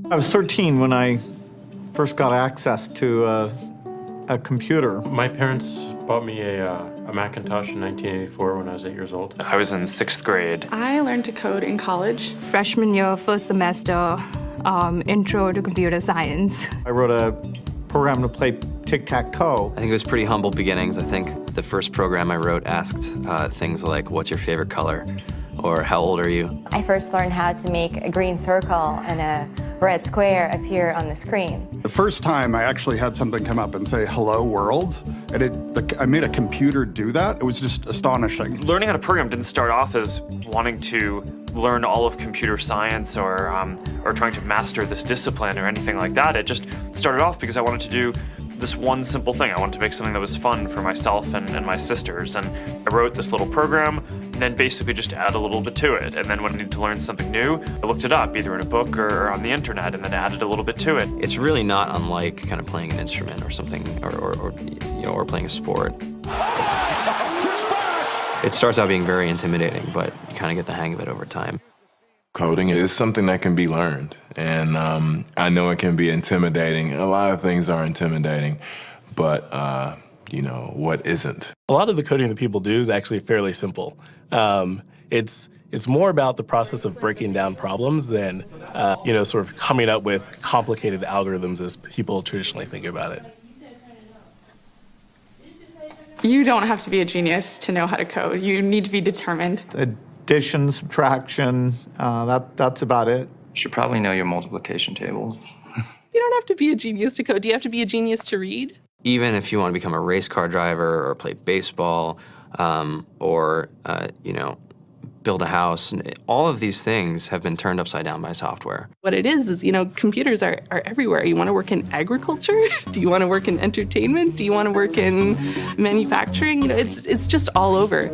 I was 13 when I first got access to a computer. My parents bought me a Macintosh in 1984 when I was 8 years old. I was in 6th grade. I learned to code in college. Freshman year, first semester, intro to computer science. I wrote a program to play tic-tac-toe. I think it was pretty humble beginnings. I think the first program I wrote asked things like, what's your favorite color? Or how old are you? I first learned how to make a green circle and a red square appear on the screen. The first time I actually had something come up and say, hello world, and I made a computer do that. It was just astonishing. Learning how to program didn't start off as wanting to learn all of computer science or trying to master this discipline or anything like that. It just started off because I wanted to do this one simple thing. I wanted to make something that was fun for myself and my sisters. And I wrote this little program and then basically just add a little bit to it. And then when I needed to learn something new, I looked it up either in a book or on the internet and then added a little bit to it. It's really not unlike kind of playing an instrument or something, or playing a sport. It starts out being very intimidating, but you kind of get the hang of it over time. Coding is something that can be learned, and I know it can be intimidating. A lot of things are intimidating, but what isn't? A lot of the coding that people do is actually fairly simple. It's more about the process of breaking down problems than, sort of coming up with complicated algorithms as people traditionally think about it. You don't have to be a genius to know how to code. You need to be determined. Addition, subtraction, that's about it. You should probably know your multiplication tables. You don't have to be a genius to code. Do you have to be a genius to read? Even if you want to become a race car driver or play baseball or build a house, all of these things have been turned upside down by software. What it is, computers are everywhere. You want to work in agriculture? Do you want to work in entertainment? Do you want to work in manufacturing? It's just all over.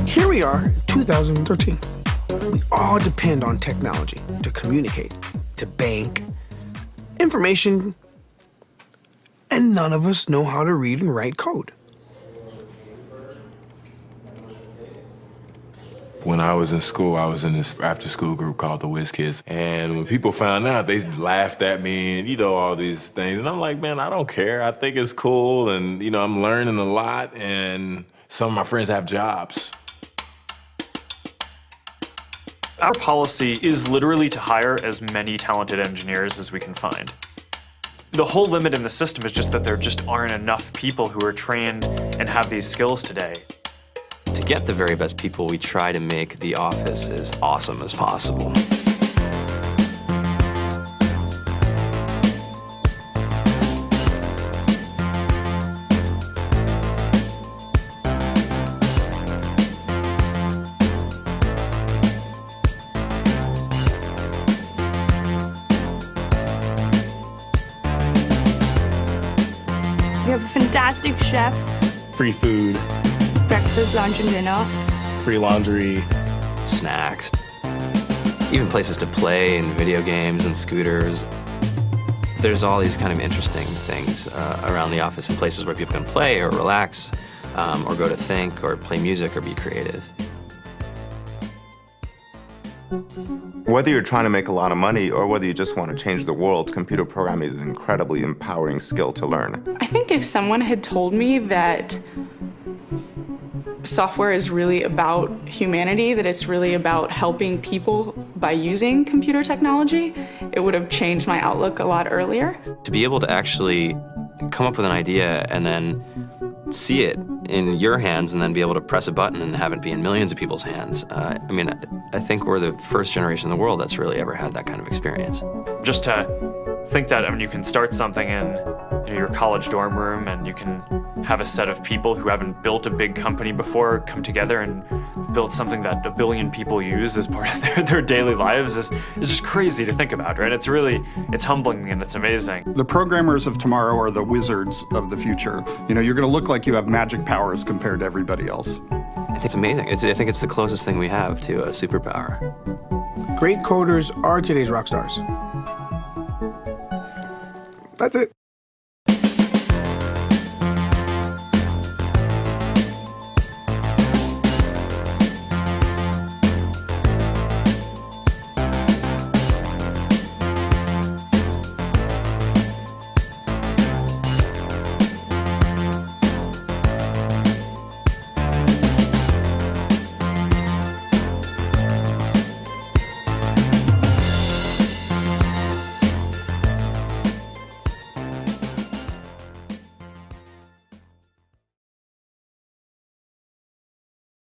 Here we are, 2013. We all depend on technology to communicate, to bank, information, and none of us know how to read and write code. When I was in school, I was in this after-school group called the Whiz Kids. And when people found out, they laughed at me and, all these things. And I'm like, man, I don't care. I think it's cool. And, I'm learning a lot. And some of my friends have jobs. Our policy is literally to hire as many talented engineers as we can find. The whole limit in the system is just that there just aren't enough people who are trained and have these skills today. To get the very best people, we try to make the office as awesome as possible. We have a fantastic chef, Free food, breakfast, lunch, and dinner. free laundry. Snacks, even places to play and video games and scooters. There's all these kind of interesting things around the office and places where people can play or relax or go to think or play music or be creative. Whether you're trying to make a lot of money or whether you just want to change the world, computer programming is an incredibly empowering skill to learn. I think if someone had told me that software is really about humanity, that it's really about helping people by using computer technology, it would have changed my outlook a lot earlier. To be able to actually come up with an idea and then see it in your hands and then be able to press a button and have it be in millions of people's hands. I think we're the first generation in the world that's really ever had that kind of experience. Just to think that you can start something in your college dorm room and you can have a set of people who haven't built a big company before come together and build something that 1 billion people use as part of their daily lives is just crazy to think about, right? It's humbling and it's amazing. The programmers of tomorrow are the wizards of the future. You're going to look like you have magic powers compared to everybody else. I think it's amazing. I think it's the closest thing we have to a superpower. Great coders are today's rock stars. That's it.